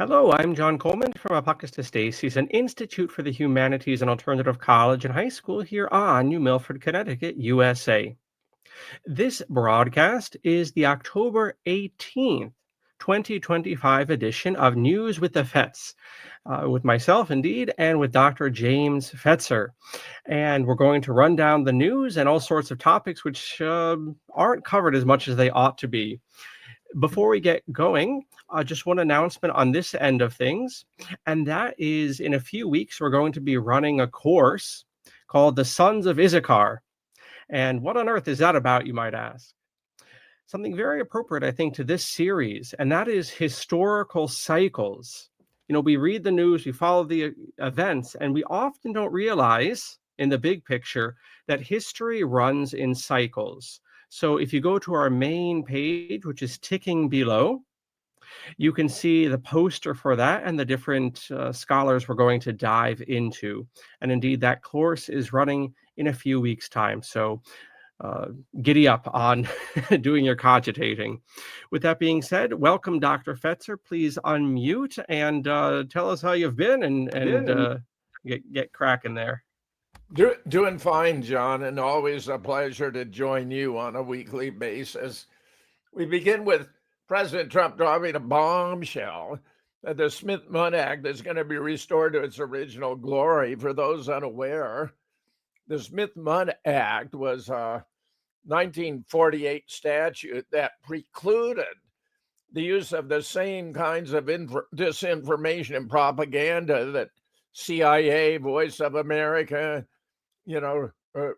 Hello, I'm John Coleman from ApocatastasisInstitute, an Institute for the Humanities and Alternative College and High School here on New Milford, Connecticut, USA. This broadcast is the October 18th, 2025 edition of News with the Fetz, with myself, indeed, and with Dr. James Fetzer. And we're going to run down the news and all sorts of topics which aren't covered as much as they ought to be. Before we get going, just one announcement on this end of things, and that is in a few weeks, we're going to be running a course called The Sons of Issachar. And what on earth is that about, you might ask? Something very appropriate, I think, to this series, and that is historical cycles. You know, we read the news, we follow the events, and we often don't realize in the big picture that history runs in cycles. So if you go to our main page, which is ticking below, you can see the poster for that and the different scholars we're going to dive into. And indeed, that course is running in a few weeks' time. So giddy up on doing your cogitating. With that being said, welcome, Dr. Fetzer. Please unmute and tell us how you've been and get cracking there. Doing fine, John, and always a pleasure to join you on a weekly basis. We begin with President Trump dropping a bombshell that the Smith-Munn Act is going to be restored to its original glory. For those unaware, the Smith-Munn Act was a 1948 statute that precluded the use of the same kinds of disinformation and propaganda that CIA, Voice of America,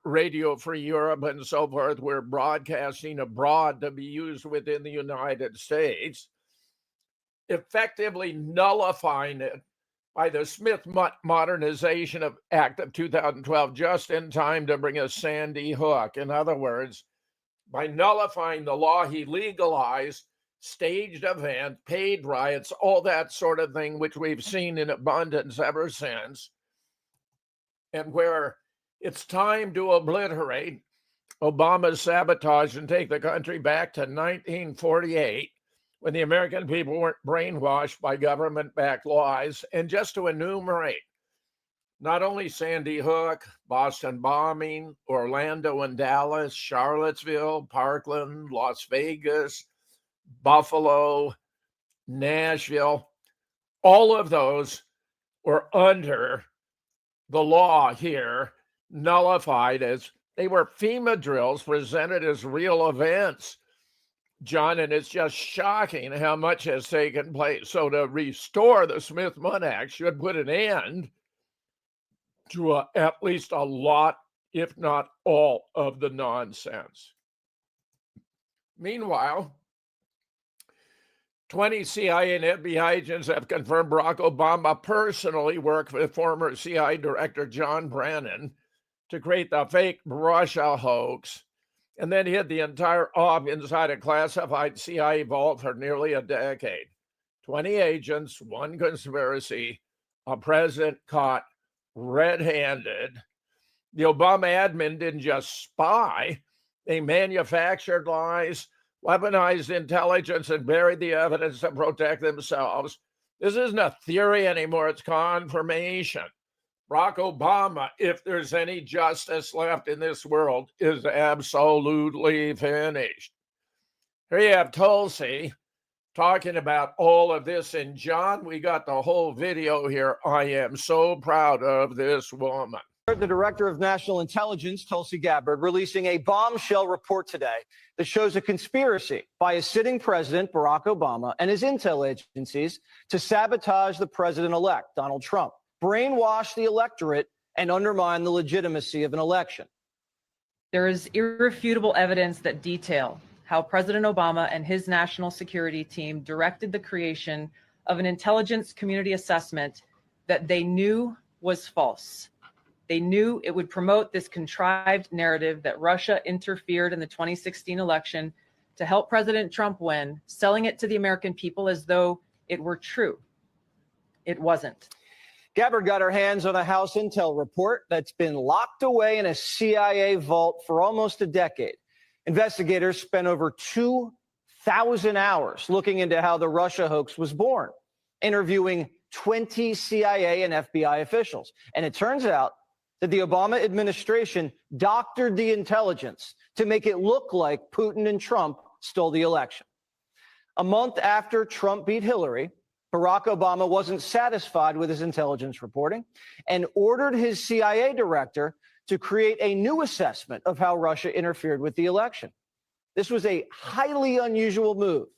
Radio Free Europe and so forth were broadcasting abroad to be used within the United States, effectively nullifying it by the Smith Modernization Act of 2012, just in time to bring a Sandy Hook. In other words, by nullifying the law, he legalized staged events, paid riots, all that sort of thing, which we've seen in abundance ever since, and where it's time to obliterate Obama's sabotage and take the country back to 1948, when the American people weren't brainwashed by government-backed lies. And just to enumerate, not only Sandy Hook, Boston bombing, Orlando and Dallas, Charlottesville, Parkland, Las Vegas, Buffalo, Nashville, all of those were under the law here, nullified as they were FEMA drills presented as real events, John, and it's just shocking how much has taken place. So to restore the Smith-Munn Act should put an end to at least a lot, if not all, of the nonsense. Meanwhile, 20 CIA and FBI agents have confirmed Barack Obama personally worked with former CIA Director John Brennan to create the fake Russia hoax, and then hid the entire op inside a classified CIA vault for nearly a decade. 20 agents, one conspiracy, a president caught red-handed. The Obama admin didn't just spy, they manufactured lies, weaponized intelligence, and buried the evidence to protect themselves. This isn't a theory anymore, it's confirmation. Barack Obama, if there's any justice left in this world, is absolutely finished. Here you have Tulsi talking about all of this. And John, we got the whole video here. I am so proud of this woman. The Director of National Intelligence, Tulsi Gabbard, releasing a bombshell report today that shows a conspiracy by a sitting president, Barack Obama, and his intel agencies to sabotage the president-elect, Donald Trump, brainwash the electorate, and undermine the legitimacy of an election. There is irrefutable evidence that detail how President Obama and his national security team directed the creation of an intelligence community assessment that they knew was false. They knew it would promote this contrived narrative that Russia interfered in the 2016 election to help President Trump win, selling it to the American people as though it were true. It wasn't. Gabbard got her hands on a House intel report that's been locked away in a CIA vault for almost a decade. Investigators spent over 2,000 hours looking into how the Russia hoax was born interviewing 20 CIA and FBI officials. And it turns out that the Obama administration doctored the intelligence to make it look like Putin and Trump stole the election. A month after Trump beat Hillary, Barack Obama wasn't satisfied with his intelligence reporting and ordered his CIA director to create a new assessment of how Russia interfered with the election. This was a highly unusual move.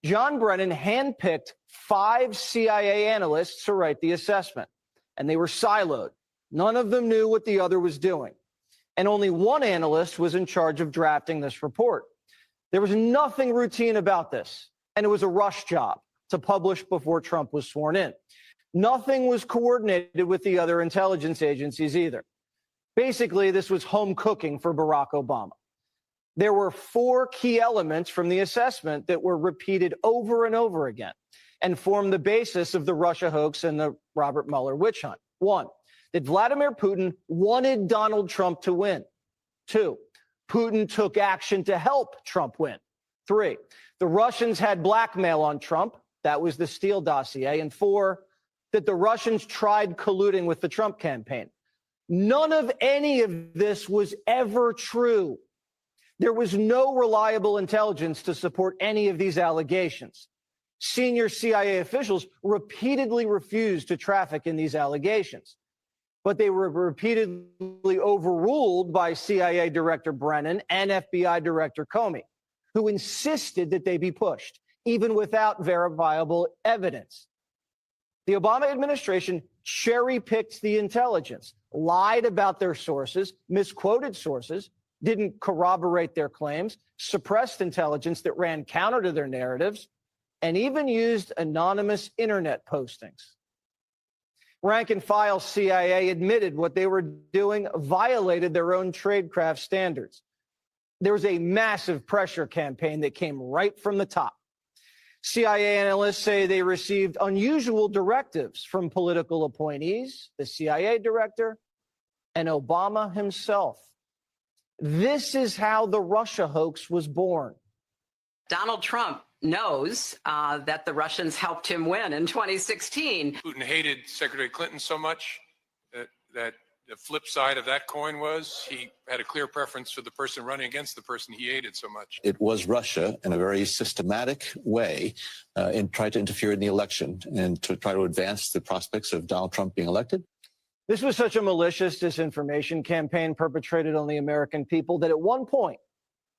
John Brennan handpicked 5 CIA analysts to write the assessment, and they were siloed. None of them knew what the other was doing. And only one analyst was in charge of drafting this report. There was nothing routine about this, and it was a rush job to publish before Trump was sworn in. Nothing was coordinated with the other intelligence agencies either. Basically, this was home cooking for Barack Obama. There were 4 key elements from the assessment that were repeated over and over again and formed the basis of the Russia hoax and the Robert Mueller witch hunt. 1, that Vladimir Putin wanted Donald Trump to win. 2, Putin took action to help Trump win. 3, the Russians had blackmail on Trump. That was the Steele dossier. And 4, that the Russians tried colluding with the Trump campaign. None of any of this was ever true. There was no reliable intelligence to support any of these allegations. Senior CIA officials repeatedly refused to traffic in these allegations, but they were repeatedly overruled by CIA Director Brennan and FBI Director Comey, who insisted that they be pushed, even without verifiable evidence. The Obama administration cherry-picked the intelligence, lied about their sources, misquoted sources, didn't corroborate their claims, suppressed intelligence that ran counter to their narratives, and even used anonymous internet postings. Rank and file CIA admitted what they were doing violated their own tradecraft standards. There was a massive pressure campaign that came right from the top. CIA analysts say they received unusual directives from political appointees, the CIA director, and Obama himself. This is how the Russia hoax was born. Donald Trump knows that the Russians helped him win in 2016. Putin hated Secretary Clinton so much that the flip side of that coin was he had a clear preference for the person running against the person he hated so much. It was Russia in a very systematic way and tried to interfere in the election and to try to advance the prospects of Donald Trump being elected. This was such a malicious disinformation campaign perpetrated on the American people that at one point,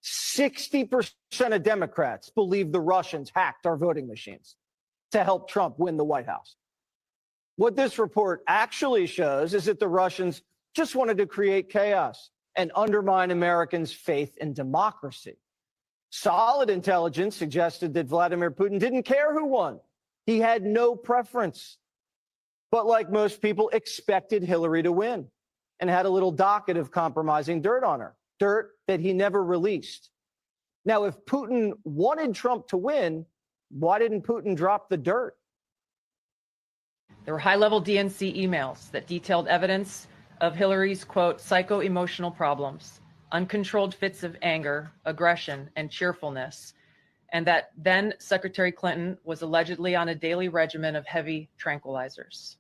60% of Democrats believed the Russians hacked our voting machines to help Trump win the White House. What this report actually shows is that the Russians just wanted to create chaos and undermine Americans' faith in democracy. Solid intelligence suggested that Vladimir Putin didn't care who won. He had no preference. But like most people, expected Hillary to win and had a little docket of compromising dirt on her, dirt that he never released. Now, if Putin wanted Trump to win, why didn't Putin drop the dirt? There were high-level DNC emails that detailed evidence of Hillary's, quote, psycho-emotional problems, uncontrolled fits of anger, aggression, and cheerfulness, and that then Secretary Clinton was allegedly on a daily regimen of heavy tranquilizers.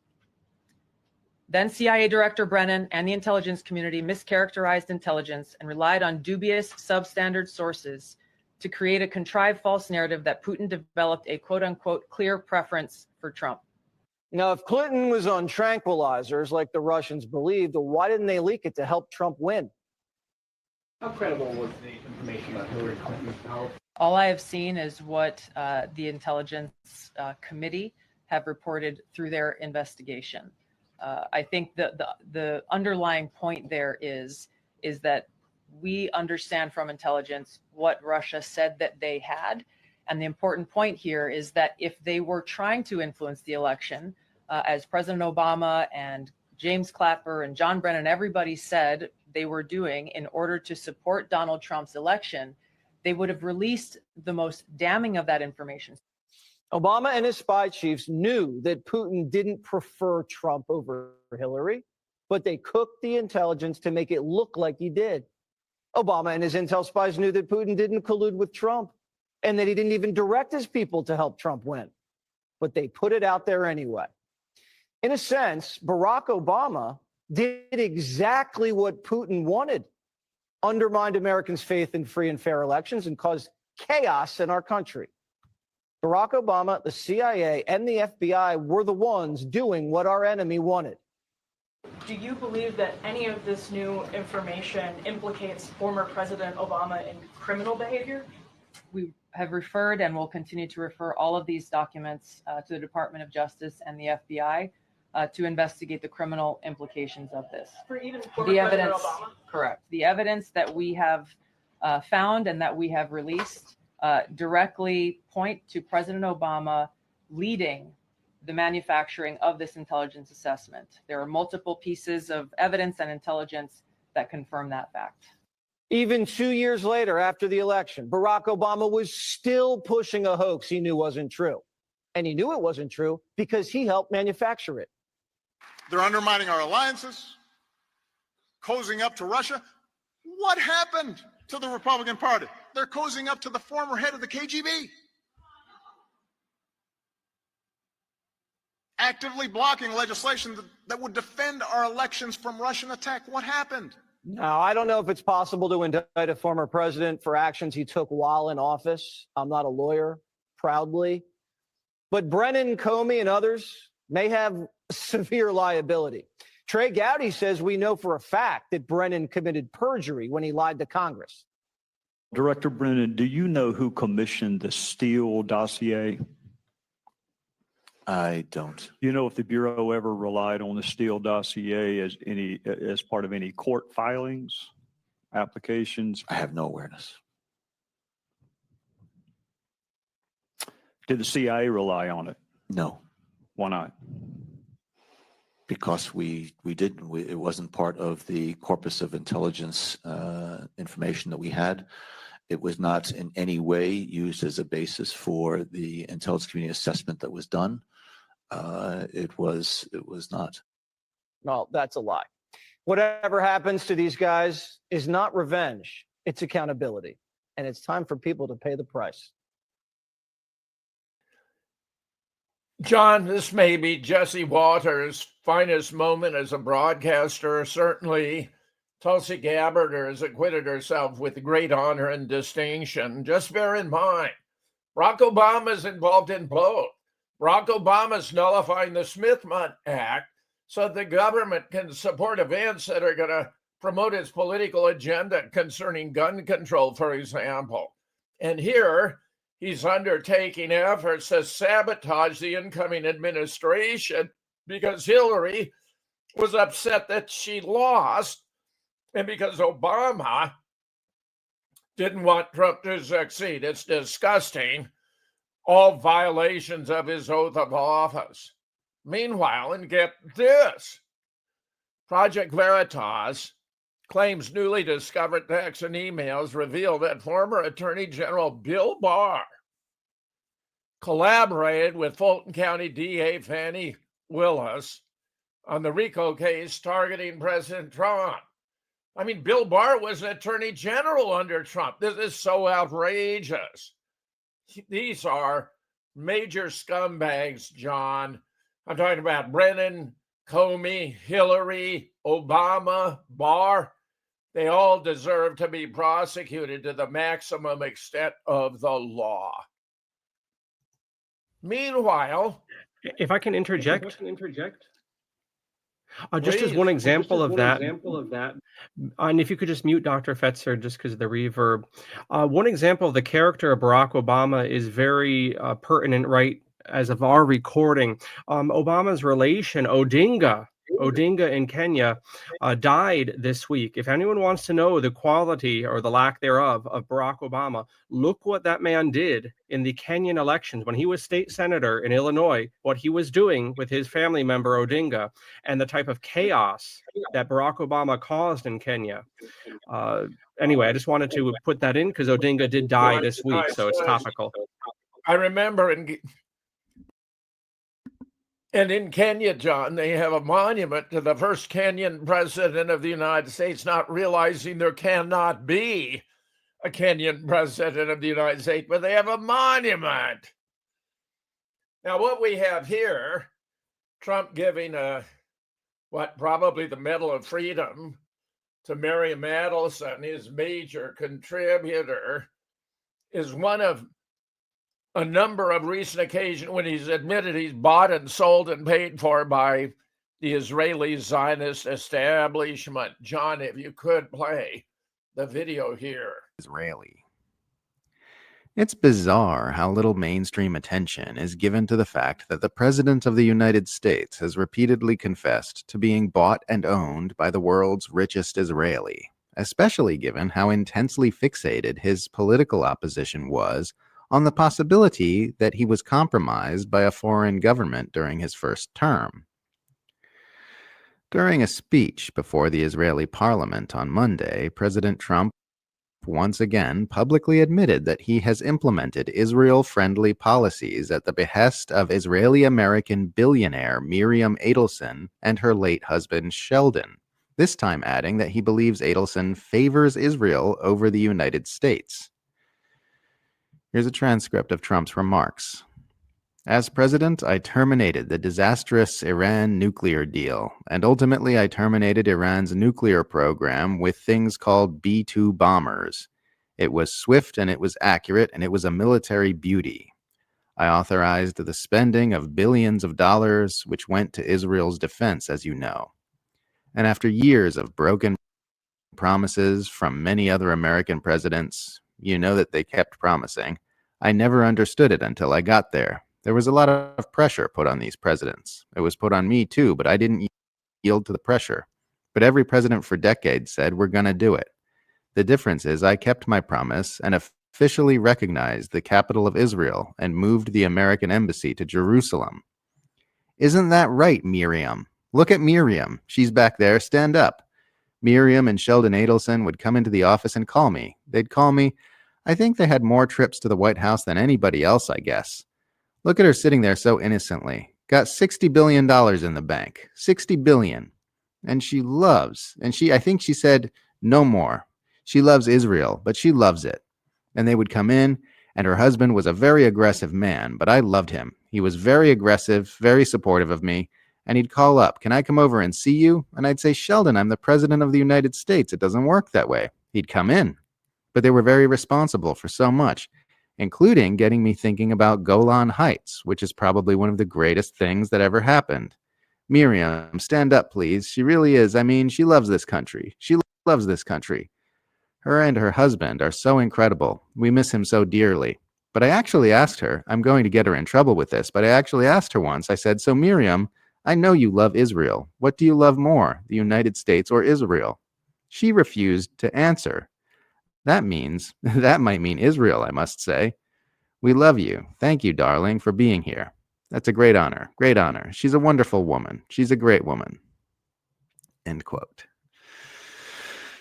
Then CIA Director Brennan and the intelligence community mischaracterized intelligence and relied on dubious substandard sources to create a contrived false narrative that Putin developed a quote-unquote clear preference for Trump. Now, if Clinton was on tranquilizers like the Russians believed, why didn't they leak it to help Trump win? How credible was the information about Hillary Clinton's power? All I have seen is what the intelligence committee have reported through their investigation. I think the underlying point there is that we understand from intelligence what Russia said that they had. And the important point here is that if they were trying to influence the election, as President Obama and James Clapper and John Brennan, everybody said they were doing in order to support Donald Trump's election, they would have released the most damning of that information. Obama and his spy chiefs knew that Putin didn't prefer Trump over Hillary, but they cooked the intelligence to make it look like he did. Obama and his intel spies knew that Putin didn't collude with Trump and that he didn't even direct his people to help Trump win. but they put it out there anyway. In a sense, Barack Obama did exactly what Putin wanted, undermined Americans' faith in free and fair elections and caused chaos in our country. Barack Obama, the CIA, and the FBI were the ones doing what our enemy wanted. Do you believe that any of this new information implicates former President Obama in criminal behavior? We have referred and will continue to refer all of these documents to the Department of Justice and the FBI to investigate the criminal implications of this. For even former The President evidence, Obama? correct. The evidence that we have found and that we have released directly point to President Obama leading the manufacturing of this intelligence assessment. There are multiple pieces of evidence and intelligence that confirm that fact. Even 2 years later, after the election, Barack Obama was still pushing a hoax he knew wasn't true. And he knew it wasn't true because he helped manufacture it. They're undermining our alliances, cozying up to Russia. What happened to the Republican Party? They're cozying up to the former head of the KGB. Actively blocking legislation that would defend our elections from Russian attack. What happened? Now, I don't know if it's possible to indict a former president for actions he took while in office. I'm not a lawyer, proudly. But Brennan, Comey, and others may have severe liability. Trey Gowdy says we know for a fact that Brennan committed perjury when he lied to Congress. Director Brennan, do you know who commissioned the Steele dossier? I don't. You know if the Bureau ever relied on the Steele dossier as part of any court filings, applications? I have no awareness. Did the CIA rely on it? No. Why not? Because we didn't. It wasn't part of the corpus of intelligence information that we had. It was not in any way used as a basis for the intelligence community assessment that was done. It was not. No, that's a lie. Whatever happens to these guys is not revenge. It's accountability. And it's time for people to pay the price. John, this may be Jesse Waters' finest moment as a broadcaster. Certainly, Tulsi Gabbard has acquitted herself with great honor and distinction. Just bear in mind, Barack Obama is involved in both. Barack Obama is nullifying the Smith-Mundt Act so the government can support events that are going to promote its political agenda concerning gun control, for example. And here, he's undertaking efforts to sabotage the incoming administration because Hillary was upset that she lost and because Obama didn't want Trump to succeed. It's disgusting. All violations of his oath of office. Meanwhile, and get this, Project Veritas claims newly discovered texts and emails reveal that former Attorney General Bill Barr collaborated with Fulton County DA Fannie Willis on the RICO case targeting President Trump. I mean, Bill Barr was an Attorney General under Trump. This is so outrageous. These are major scumbags, John. I'm talking about Brennan, Comey, Hillary, Obama, Barr. They all deserve to be prosecuted to the maximum extent of the law. Meanwhile, if I can interject, just as one example of that, and if you could just mute Dr. Fetzer just because of the reverb. One example of the character of Barack Obama is very pertinent right as of our recording. Obama's relation, Odinga in Kenya, died this week. If anyone wants to know the quality or the lack thereof of Barack Obama, look what that man did in the Kenyan elections when he was state senator in Illinois, what he was doing with his family member Odinga, and the type of chaos that Barack Obama caused in Kenya. Anyway, I just wanted to put that in because Odinga did die this week, so it's topical. I remember in Kenya, John, they have a monument to the first Kenyan president of the United States, not realizing there cannot be a Kenyan president of the United States, but they have a monument. Now, what we have here, Trump giving probably the Medal of Freedom to Miriam Adelson, his major contributor, is one of a number of recent occasions when he's admitted he's bought and sold and paid for by the Israeli Zionist establishment. John, if you could play the video here. Israeli. It's bizarre how little mainstream attention is given to the fact that the President of the United States has repeatedly confessed to being bought and owned by the world's richest Israeli, especially given how intensely fixated his political opposition was on the possibility that he was compromised by a foreign government during his first term. During a speech before the Israeli parliament on Monday, President Trump once again publicly admitted that he has implemented Israel-friendly policies at the behest of Israeli-American billionaire Miriam Adelson and her late husband Sheldon, this time adding that he believes Adelson favors Israel over the United States. Here's a transcript of Trump's remarks. As president, I terminated the disastrous Iran nuclear deal, and ultimately I terminated Iran's nuclear program with things called B-2 bombers. It was swift and it was accurate and it was a military beauty. I authorized the spending of billions of dollars, which went to Israel's defense, as you know. And after years of broken promises from many other American presidents, you know that they kept promising, I never understood it until I got there. There was a lot of pressure put on these presidents. It was put on me too, but I didn't yield to the pressure. But every president for decades said, we're going to do it. The difference is I kept my promise and officially recognized the capital of Israel and moved the American embassy to Jerusalem. Isn't that right, Miriam? Look at Miriam. She's back there. Stand up. Miriam and Sheldon Adelson would come into the office and call me. They'd call me. I think they had more trips to the White House than anybody else, I guess. Look at her sitting there so innocently. Got $60 billion in the bank. $60 billion. And she loves, I think she said, no more. She loves Israel, but she loves it. And they would come in, and her husband was a very aggressive man, but I loved him. He was very aggressive, very supportive of me, and he'd call up, can I come over and see you? And I'd say, Sheldon, I'm the president of the United States. It doesn't work that way. He'd come in. But they were very responsible for so much, including getting me thinking about Golan Heights, which is probably one of the greatest things that ever happened. Miriam, stand up, please. She really is. I mean, she loves this country. She loves this country. Her and her husband are so incredible. We miss him so dearly. But I actually asked her, I'm going to get her in trouble with this, but I actually asked her once. I said, so Miriam, I know you love Israel. What do you love more, the United States or Israel? She refused to answer. That might mean Israel, I must say. We love you. Thank you, darling, for being here. That's a great honor. Great honor. She's a wonderful woman. She's a great woman. End quote.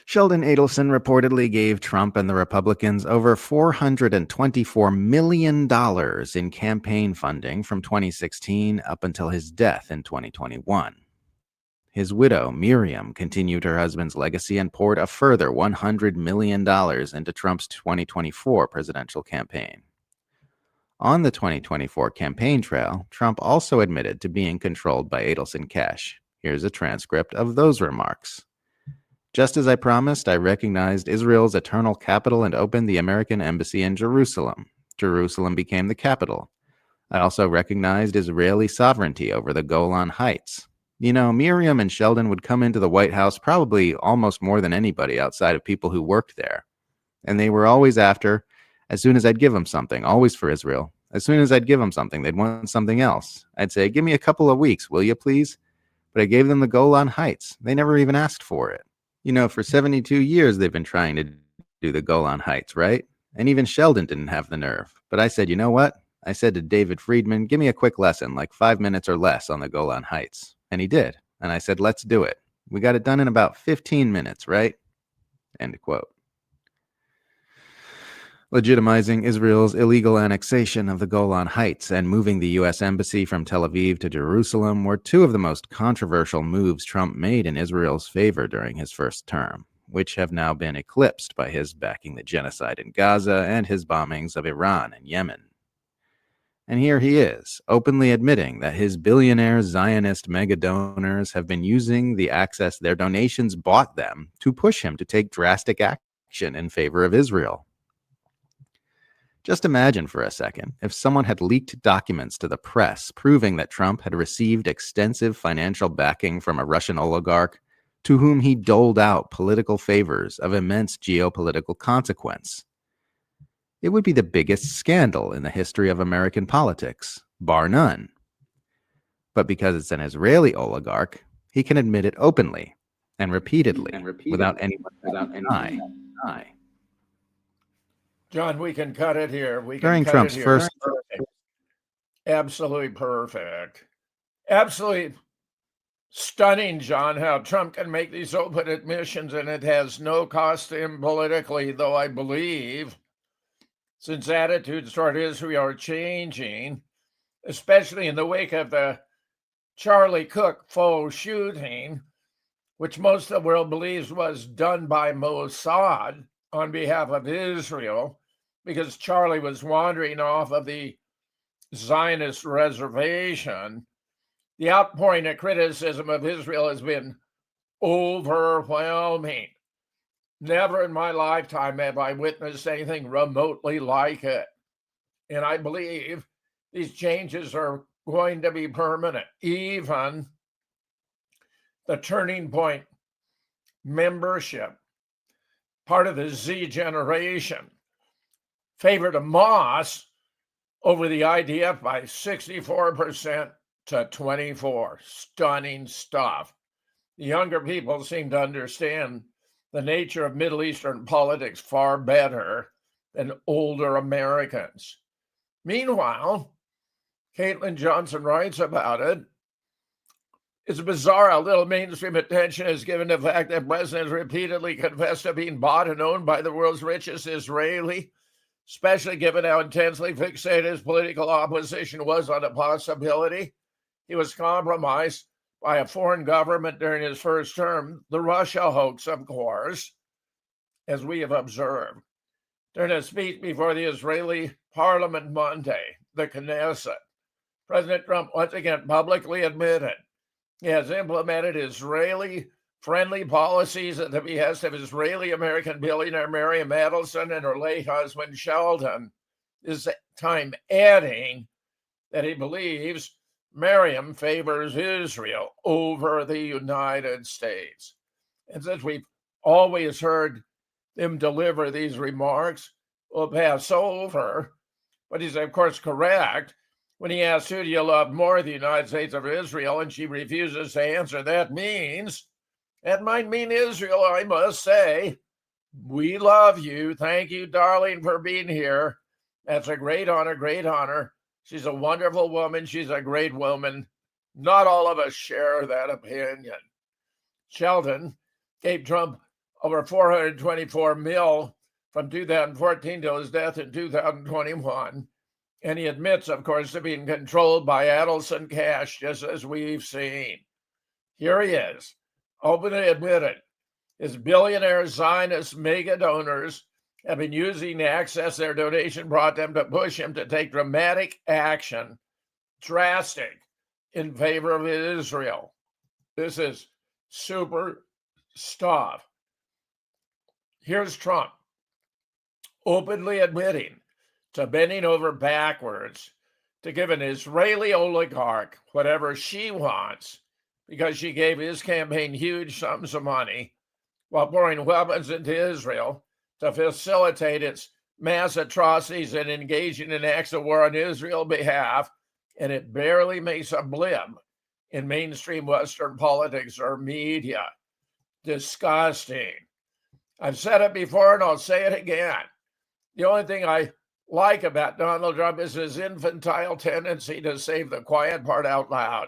Sheldon Adelson reportedly gave Trump and the Republicans over $424 million in campaign funding from 2016 up until his death in 2021. His widow, Miriam, continued her husband's legacy and poured a further $100 million into Trump's 2024 presidential campaign. On the 2024 campaign trail, Trump also admitted to being controlled by Adelson cash. Here's a transcript of those remarks. Just as I promised, I recognized Israel's eternal capital and opened the American embassy in Jerusalem. Jerusalem became the capital. I also recognized Israeli sovereignty over the Golan Heights. You know, Miriam and Sheldon would come into the White House probably almost more than anybody outside of people who worked there. And they were always after, as soon as I'd give them something, always for Israel. As soon as I'd give them something, they'd want something else. I'd say, give me a couple of weeks, will you please? But I gave them the Golan Heights. They never even asked for it. You know, for 72 years, they've been trying to do the Golan Heights, right? And even Sheldon didn't have the nerve. But I said, you know what? I said to David Friedman, give me a quick lesson, like 5 minutes or less on the Golan Heights. And he did. And I said, let's do it. We got it done in about 15 minutes, right? End quote. Legitimizing Israel's illegal annexation of the Golan Heights and moving the U.S. Embassy from Tel Aviv to Jerusalem were two of the most controversial moves Trump made in Israel's favor during his first term, which have now been eclipsed by his backing the genocide in Gaza and his bombings of Iran and Yemen. And here he is, openly admitting that his billionaire Zionist mega donors have been using the access their donations bought them to push him to take drastic action in favor of Israel. Just imagine for a second if someone had leaked documents to the press proving that Trump had received extensive financial backing from a Russian oligarch to whom he doled out political favors of immense geopolitical consequence. It would be the biggest scandal in the history of American politics, bar none. But because it's an Israeli oligarch, he can admit it openly and repeatedly without anyone deny. John, we can cut it here. During Trump's first Absolutely perfect. Absolutely stunning, John, how Trump can make these open admissions and it has no cost to him politically, though I believe since attitudes toward Israel are changing, especially in the wake of the Charlie Cook faux shooting, which most of the world believes was done by Mossad on behalf of Israel, because Charlie was wandering off of the Zionist reservation. The outpouring of criticism of Israel has been overwhelming. Never in my lifetime have I witnessed anything remotely like it. And I believe these changes are going to be permanent. Even the Turning Point membership, part of the Z generation, favored Hamas over the IDF by 64% to 24%. Stunning stuff. The younger people seem to understand the nature of Middle Eastern politics far better than older Americans. Meanwhile, Caitlin Johnson writes about it. It's bizarre how little mainstream attention is given to the fact that presidents repeatedly confessed to being bought and owned by the world's richest Israeli, especially given how intensely fixated his political opposition was on the possibility he was compromised by a foreign government during his first term, the Russia hoax, of course, as we have observed. During a speech before the Israeli parliament Monday, the Knesset, President Trump once again publicly admitted he has implemented Israeli-friendly policies at the behest of Israeli-American billionaire Miriam Adelson and her late husband Sheldon, this time adding that he believes Miriam favors Israel over the United States. And since we've always heard him deliver these remarks, we'll pass over. But he's, of course, correct when he asks, who do you love more, the United States or Israel? And she refuses to answer. That might mean Israel, I must say. We love you. Thank you, darling, for being here. That's a great honor, great honor. She's a wonderful woman. She's a great woman. Not all of us share that opinion. Sheldon gave Trump over $424 million from 2014 to his death in 2021. And he admits, of course, to being controlled by Adelson cash, just as we've seen. Here he is, openly admitted. His billionaire Zionist mega donors have been using the access their donation brought them to push him to take dramatic action, drastic, in favor of Israel. This is super stuff. Here's Trump openly admitting to bending over backwards to give an Israeli oligarch whatever she wants because she gave his campaign huge sums of money while pouring weapons into Israel to facilitate its mass atrocities and engaging in acts of war on Israel's behalf, and it barely makes a blip in mainstream Western politics or media. Disgusting. I've said it before and I'll say it again. The only thing I like about Donald Trump is his infantile tendency to say the quiet part out loud.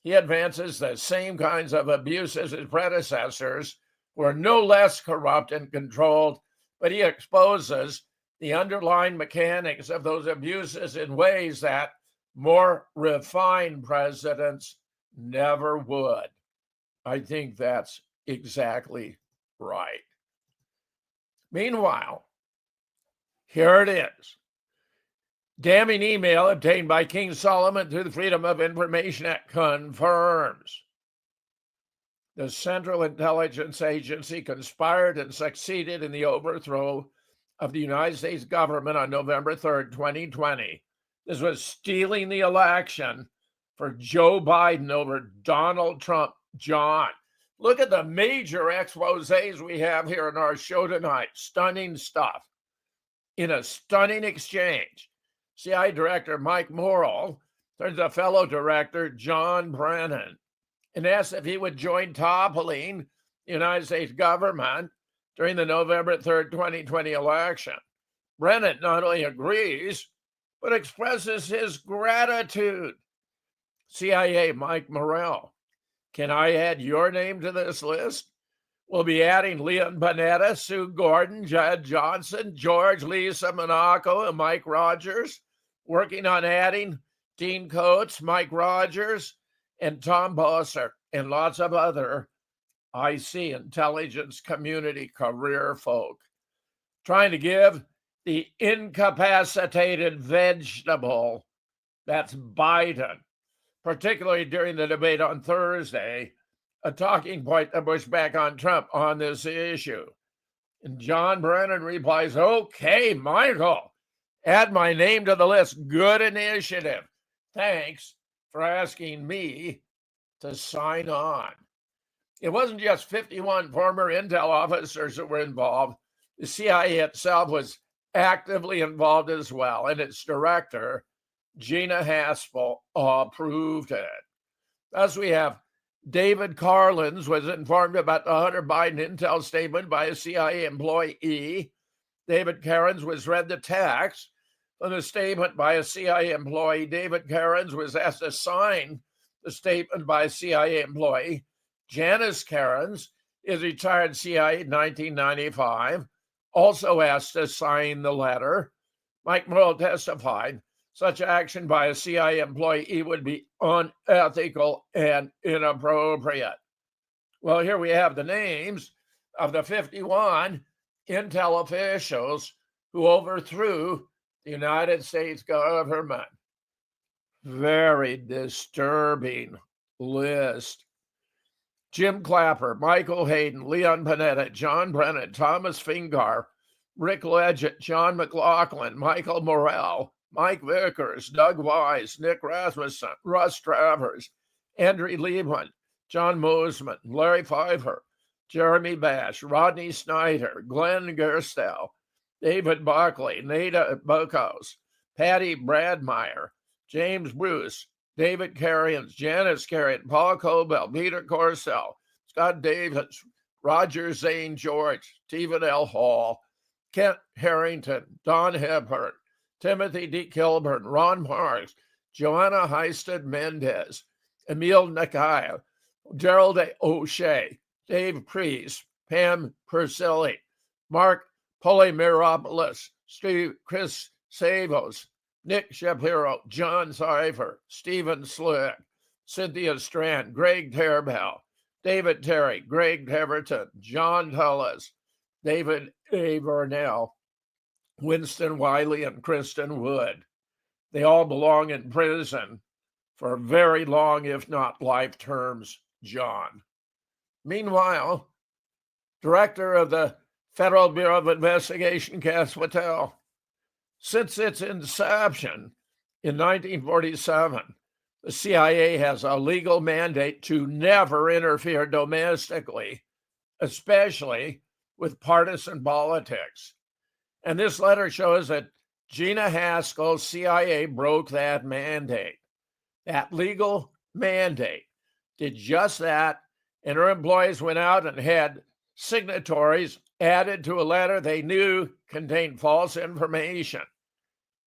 He advances the same kinds of abuse as his predecessors, who are no less corrupt and controlled, but he exposes the underlying mechanics of those abuses in ways that more refined presidents never would. I think that's exactly right. Meanwhile, here it is. Damning email obtained by King Solomon through the Freedom of Information Act confirms the Central Intelligence Agency conspired and succeeded in the overthrow of the United States government on November 3rd, 2020. This was stealing the election for Joe Biden over Donald Trump. John, look at the major exposés we have here in our show tonight. Stunning stuff. In a stunning exchange, CIA Director Mike Morrell turns to fellow director John Brennan and asks if he would join toppling the United States government during the November 3rd, 2020 election. Brennan not only agrees, but expresses his gratitude. CIA Mike Morrell, can I add your name to this list? We'll be adding Leon Panetta, Sue Gordon, Judd Johnson, George, Lisa Monaco, and Mike Rogers. Working on adding Dean Coates, Mike Rogers, and Tom Bosser, and lots of other IC intelligence community career folk. Trying to give the incapacitated vegetable, that's Biden, particularly during the debate on Thursday, a talking point to push back on Trump on this issue. And John Brennan replies, okay, Michael, add my name to the list. Good initiative. Thanks for asking me to sign on. It wasn't just 51 former intel officers that were involved. The CIA itself was actively involved as well, and its director, Gina Haspel, approved it. Thus, we have David Carlins was informed about the Hunter Biden intel statement by a CIA employee. David Cairns was read the text from the statement by a CIA employee. David Cairns was asked to sign the statement by a CIA employee. Janice Cairns is retired CIA in 1995, also asked to sign the letter. Mike Morrell testified such action by a CIA employee would be unethical and inappropriate. Well, here we have the names of the 51 intel officials who overthrew the United States government. Very disturbing list. Jim Clapper, Michael Hayden, Leon Panetta, John Brennan, Thomas Fingar, Rick Leggett, John McLaughlin, Michael Morrell, Mike Vickers, Doug Wise, Nick Rasmussen, Russ Travers, Andrew Liebman, John Mosman, Larry Pfeiffer, Jeremy Bash, Rodney Snyder, Glenn Gerstel, David Buckley, Nada Bokos, Patty Bradmeyer, James Bruce, David Carrions, Janice Carrion, Paul Cobell, Peter Corsell, Scott Davis, Roger Zane George, Stephen L. Hall, Kent Harrington, Don Hepburn, Timothy D. Kilburn, Ron Parks, Joanna Heisted Mendez, Emil Nakaya, Gerald A. O'Shea, Dave Priest, Pam Persilli, Mark Polymeropoulos, Chris Savos, Nick Shapiro, John Cipher, Stephen Slick, Cynthia Strand, Greg Terbell, David Terry, Greg Heverton, John Tullis, David A. Vernell, Winston Wiley, and Kristen Wood. They all belong in prison for very long, if not life terms, John. Meanwhile, Director of the Federal Bureau of Investigation, Cass Patel, since its inception in 1947, the CIA has a legal mandate to never interfere domestically, especially with partisan politics. And this letter shows that Gina Haspel's CIA broke that mandate. That legal mandate did just that, and her employees went out and had signatories added to a letter they knew contained false information.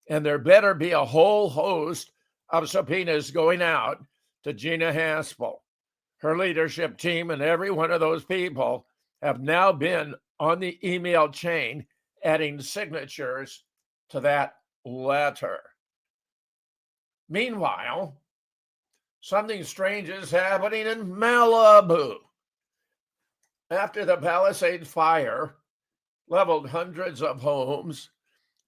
And there better be a whole host of subpoenas going out to Gina Haspel. Her leadership team and every one of those people have now been on the email chain adding signatures to that letter. Meanwhile, something strange is happening in Malibu. After the Palisades fire leveled hundreds of homes,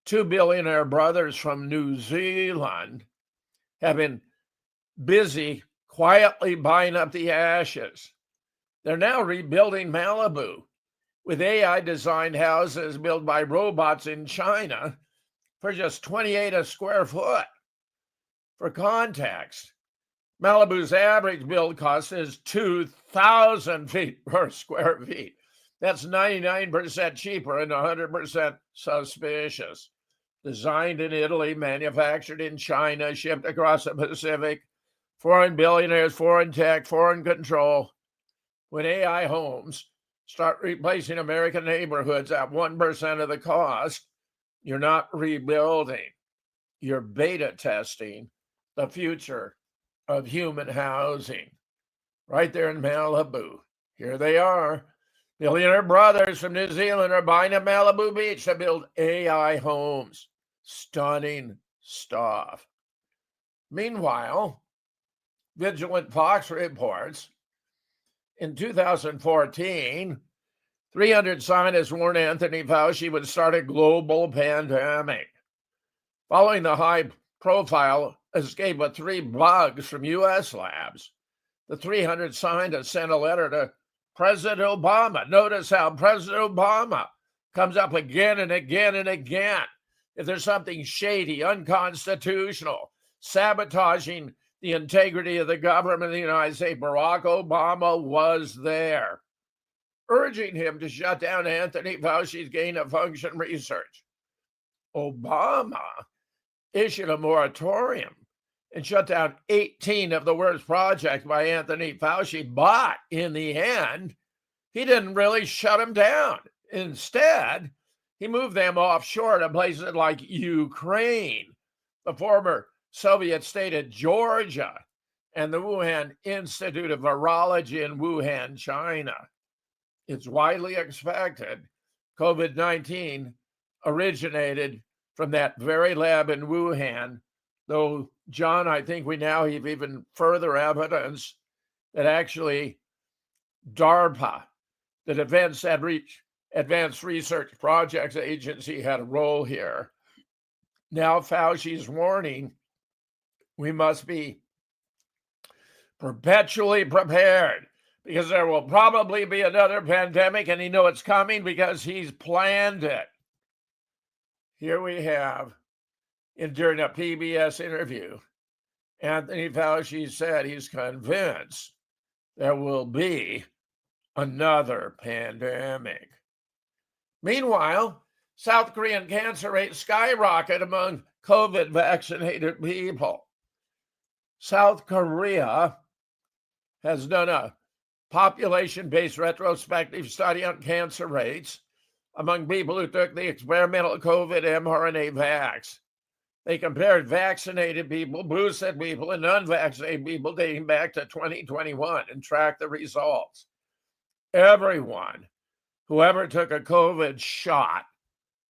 two billionaire brothers from New Zealand have been busy quietly buying up the ashes. They're now rebuilding Malibu with AI-designed houses built by robots in China for just $28 a square foot. For context, Malibu's average build cost is 2,000 feet per square feet. That's 99% cheaper and 100% suspicious. Designed in Italy, manufactured in China, shipped across the Pacific, foreign billionaires, foreign tech, foreign control. When AI homes start replacing American neighborhoods at 1% of the cost, you're not rebuilding, you're beta testing the future of human housing. Right there in Malibu. Here they are. Billionaire brothers from New Zealand are buying up Malibu Beach to build AI homes. Stunning stuff. Meanwhile, Vigilant Fox reports in 2014, 300 scientists warned Anthony Fauci would start a global pandemic. Following the high-profile escape of 3 bugs from U.S. labs, the 300 scientists sent a letter to President Obama. Notice how President Obama comes up again and again and again. If there's something shady, unconstitutional, sabotaging the integrity of the government of the United States, Barack Obama was there, urging him to shut down Anthony Fauci's gain-of-function research. Obama issued a moratorium and shut down 18 of the worst projects by Anthony Fauci, but in the end, he didn't really shut them down. Instead, he moved them offshore to places like Ukraine, the former Soviet state of Georgia, and the Wuhan Institute of Virology in Wuhan, China. It's widely expected COVID-19 originated from that very lab in Wuhan, though, John, I think we now have even further evidence that actually DARPA, the Advanced Research Projects Agency, had a role here. Now Fauci's warning, we must be perpetually prepared because there will probably be another pandemic, and he knows it's coming because he's planned it. Here we have, during a PBS interview, Anthony Fauci said he's convinced there will be another pandemic. Meanwhile, South Korean cancer rates skyrocket among COVID-vaccinated people. South Korea has done a population-based retrospective study on cancer rates among people who took the experimental COVID mRNA vax. They compared vaccinated people, boosted people, and unvaccinated people dating back to 2021 and tracked the results. Everyone who ever took a COVID shot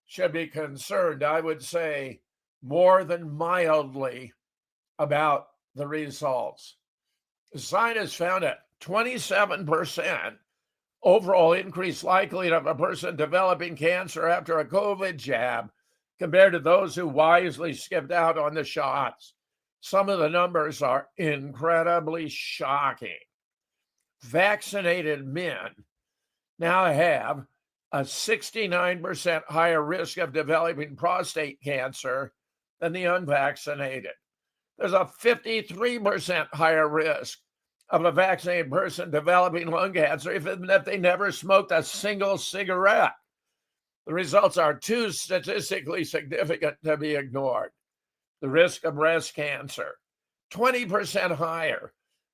should be concerned, I would say, more than mildly about the results. The scientists found a 27% overall increased likelihood of a person developing cancer after a COVID jab compared to those who wisely skipped out on the shots. Some of the numbers are incredibly shocking. Vaccinated men now have a 69% higher risk of developing prostate cancer than the unvaccinated. There's a 53% higher risk of a vaccinated person developing lung cancer even if they never smoked a single cigarette. The results are too statistically significant to be ignored. The risk of breast cancer, 20% higher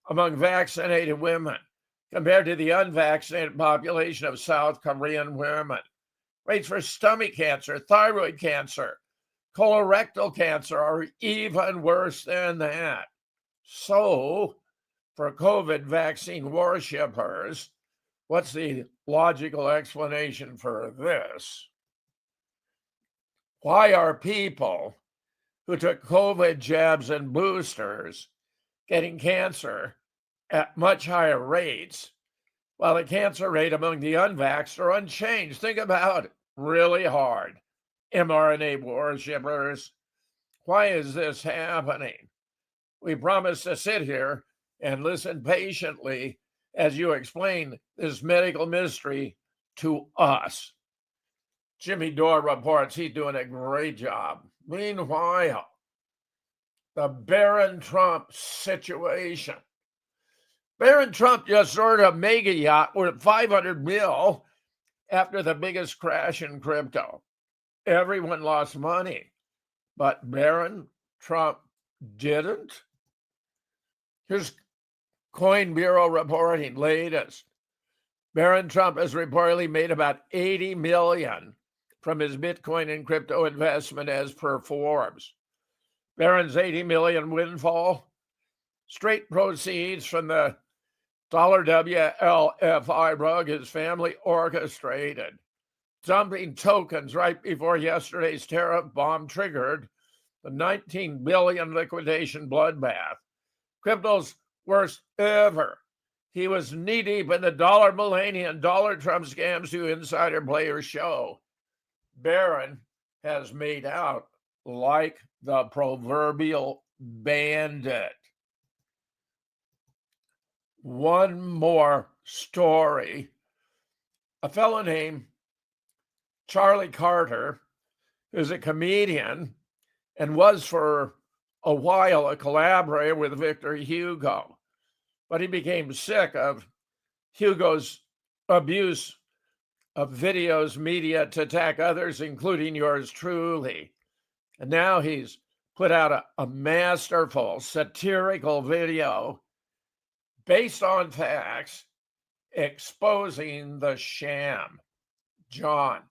among vaccinated women compared to the unvaccinated population of South Korean women. Rates for stomach cancer, thyroid cancer, colorectal cancer are even worse than that. So, for COVID vaccine worshippers, what's the logical explanation for this? Why are people who took COVID jabs and boosters getting cancer at much higher rates, while the cancer rate among the unvaxxed are unchanged? Think about it really hard. mRNA worshippers. Why is this happening? We promise to sit here and listen patiently as you explain this medical mystery to us. Jimmy Dore reports he's doing a great job. Meanwhile, the Barron Trump situation. Barron Trump just ordered a mega yacht worth $500 million after the biggest crash in crypto. Everyone lost money, but Barron Trump didn't. Here's Coin Bureau reporting latest. Barron Trump has reportedly made about $80 million from his Bitcoin and crypto investment as per Forbes. Barron's $80 million windfall, straight proceeds from the $WLFI rug his family orchestrated, dumping tokens right before yesterday's tariff bomb triggered the $19 billion liquidation bloodbath. Crypto's worst ever. He was knee-deep in the dollar millennium, dollar Trump scams to insider players show. Barron has made out like the proverbial bandit. One more story. A fellow named Charlie Carter, who's a comedian and was for a while a collaborator with Victor Hugo, but he became sick of Hugo's abuse of videos, media to attack others, including yours truly. And now he's put out a masterful satirical video based on facts exposing the sham. John.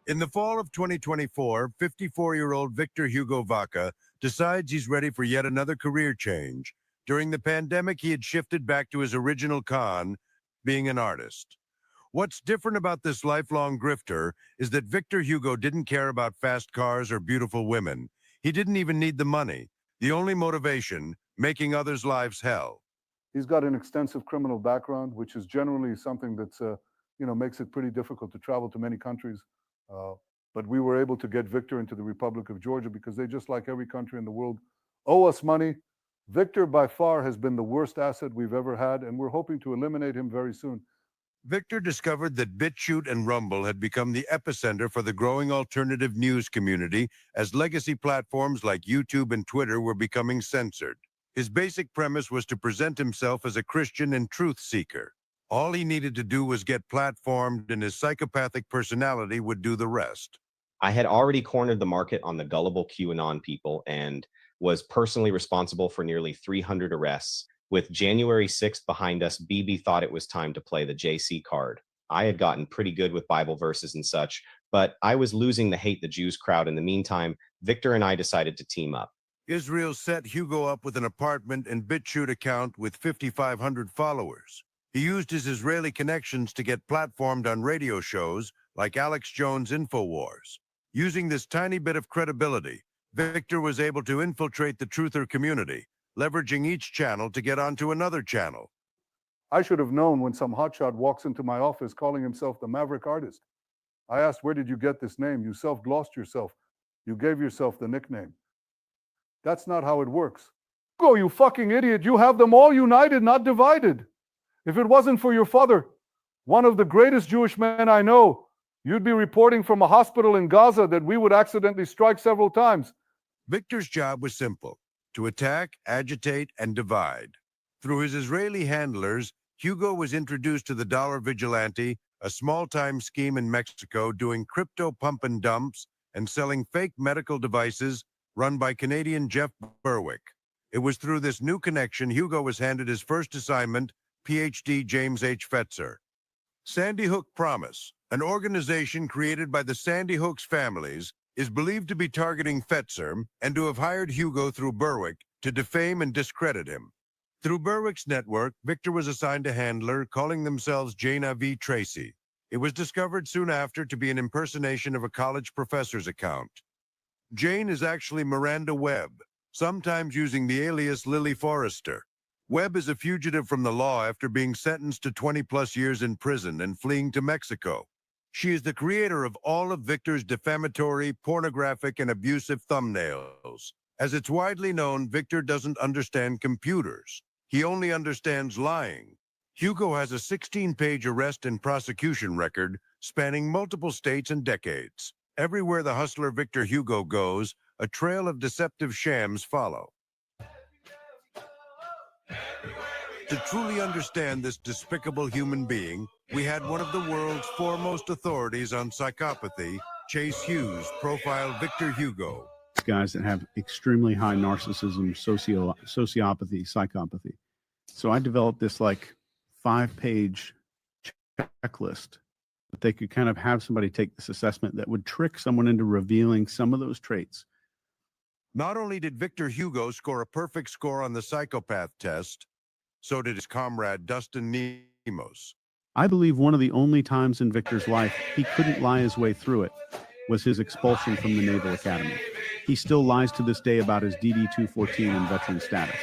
In the fall of 2024, 54-year-old Victor Hugo Vaca decides he's ready for yet another career change. During the pandemic, he had shifted back to his original con, being an artist. What's different about this lifelong grifter is that Victor Hugo didn't care about fast cars or beautiful women. He didn't even need the money. The only motivation, making others' lives hell. He's got an extensive criminal background, which is generally something that's, makes it pretty difficult to travel to many countries. But we were able to get Victor into the Republic of Georgia because they, just like every country in the world, owe us money. Victor, by far, has been the worst asset we've ever had, and we're hoping to eliminate him very soon. Victor discovered that BitChute and Rumble had become the epicenter for the growing alternative news community as legacy platforms like YouTube and Twitter were becoming censored. His basic premise was to present himself as a Christian and truth seeker. All he needed to do was get platformed, and his psychopathic personality would do the rest. I had already cornered the market on the gullible QAnon people and was personally responsible for nearly 300 arrests. With January 6th behind us, Bibi thought it was time to play the JC card. I had gotten pretty good with Bible verses and such, but I was losing the hate the Jews crowd. In the meantime, Victor and I decided to team up. Israel set Hugo up with an apartment and BitChute account with 5,500 followers. He used his Israeli connections to get platformed on radio shows like Alex Jones' InfoWars. Using this tiny bit of credibility, Victor was able to infiltrate the truther community, leveraging each channel to get onto another channel. I should have known when some hotshot walks into my office calling himself the Maverick Artist. I asked, where did you get this name? You self-glossed yourself. You gave yourself the nickname. That's not how it works. Go, you fucking idiot. You have them all united, not divided. If it wasn't for your father, one of the greatest Jewish men I know, you'd be reporting from a hospital in Gaza that we would accidentally strike several times. Victor's job was simple: to attack, agitate, and divide. Through his Israeli handlers, Hugo was introduced to the Dollar Vigilante, a small-time scheme in Mexico doing crypto pump and dumps and selling fake medical devices run by Canadian Jeff Berwick. It was through this new connection Hugo was handed his first assignment, PhD James H. Fetzer. Sandy Hook Promise, an organization created by the Sandy Hook's families, is believed to be targeting Fetzer and to have hired Hugo through Berwick to defame and discredit him. Through Berwick's network, Victor was assigned a handler calling themselves Jana V. Tracy. It was discovered soon after to be an impersonation of a college professor's account. Jane is actually Miranda Webb, sometimes using the alias Lily Forrester. Webb is a fugitive from the law after being sentenced to 20-plus years in prison and fleeing to Mexico. She is the creator of all of Victor's defamatory, pornographic, and abusive thumbnails. As it's widely known, Victor doesn't understand computers. He only understands lying. Hugo has a 16-page arrest and prosecution record spanning multiple states and decades. Everywhere the hustler Victor Hugo goes, a trail of deceptive shams follow. To truly understand this despicable human being, we had one of the world's foremost authorities on psychopathy, Chase Hughes, profile Victor Hugo. Guys that have extremely high narcissism, sociopathy, psychopathy. So I developed this like 5-page checklist that they could kind of have somebody take this assessment that would trick someone into revealing some of those traits. Not only did Victor Hugo score a perfect score on the psychopath test, so did his comrade Dustin Nemos. I believe one of the only times in Victor's life he couldn't lie his way through it was his expulsion from the Naval Academy. He still lies to this day about his DD-214 and veteran status.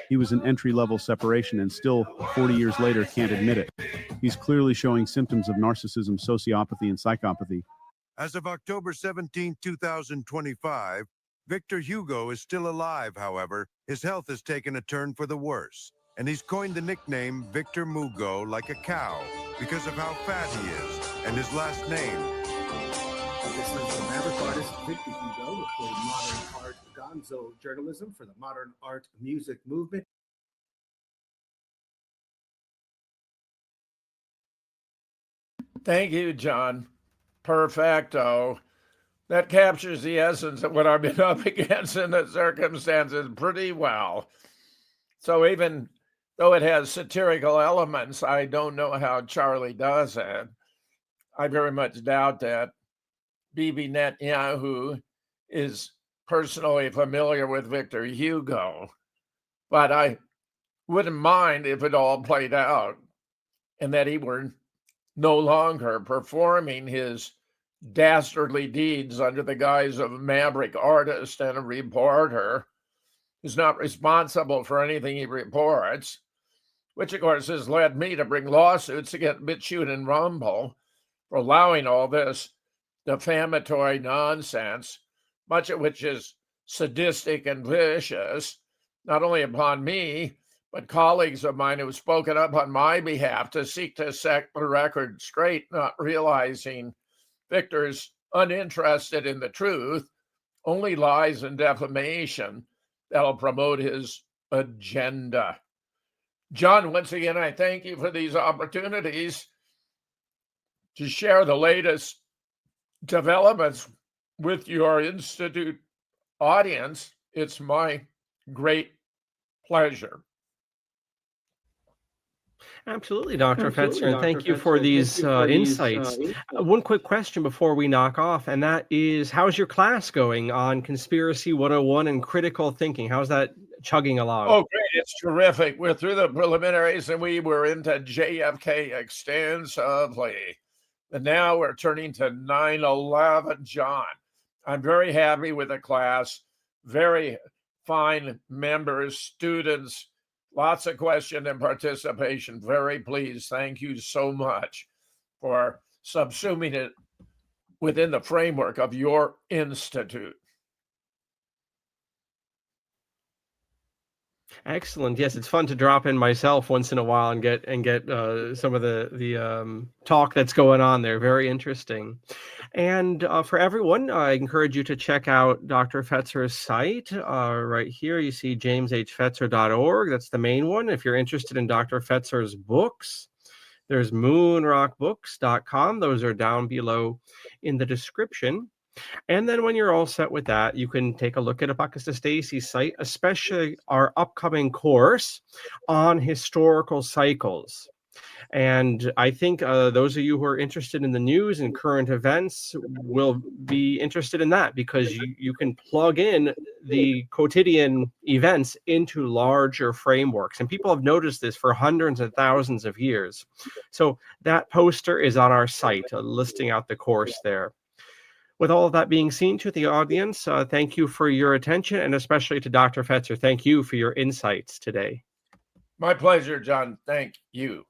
He was an entry-level separation and still, 40 years later, can't admit it. He's clearly showing symptoms of narcissism, sociopathy, and psychopathy. As of October 17, 2025, Victor Hugo is still alive, however. His health has taken a turn for the worse, and he's coined the nickname Victor Mugo, like a cow, because of how fat he is and his last name. This is the maverick artist Victor Hugo reporting modern art gonzo journalism for the modern art music movement. Thank you, John. Perfecto. That captures the essence of what I've been up against in the circumstances pretty well. So even though it has satirical elements, I don't know how Charlie does it. I very much doubt that Bibi Netanyahu is personally familiar with Victor Hugo, but I wouldn't mind if it all played out and that he were no longer performing his dastardly deeds under the guise of a maverick artist and a reporter who's not responsible for anything he reports, which of course has led me to bring lawsuits against BitChute and Rumble for allowing all this defamatory nonsense, much of which is sadistic and vicious, not only upon me, but colleagues of mine who've spoken up on my behalf to seek to set the record straight, not realizing Victor's uninterested in the truth, only lies and defamation that'll promote his agenda. John, once again, I thank you for these opportunities to share the latest developments with your Institute audience. It's my great pleasure. Absolutely, Dr. Fetzer, and thank you for these insights. One quick question before we knock off, and that is, how's your class going on Conspiracy 101 and critical thinking? How's that chugging along? Oh, great. It's terrific. We're through the preliminaries, and we were into JFK extensively. And now we're turning to 9/11, John. I'm very happy with the class. Very fine members, students, lots of question and participation. Very pleased. Thank you so much for subsuming it within the framework of your institute. Excellent. Yes, it's fun to drop in myself once in a while and get some of the talk that's going on there. Very interesting. And for everyone, I encourage you to check out Dr. Fetzer's site. Right here, you see jameshfetzer.org. That's the main one. If you're interested in Dr. Fetzer's books, there's moonrockbooks.com. Those are down below in the description. And then when you're all set with that, you can take a look at ApocatastasI's site, especially our upcoming course on historical cycles. And I think those of you who are interested in the news and current events will be interested in that, because you can plug in the quotidian events into larger frameworks. And people have noticed this for hundreds of thousands of years. So that poster is on our site, listing out the course there. With all of that being seen, to the audience, thank you for your attention, and especially to Dr. Fetzer, thank you for your insights today. My pleasure, John. Thank you.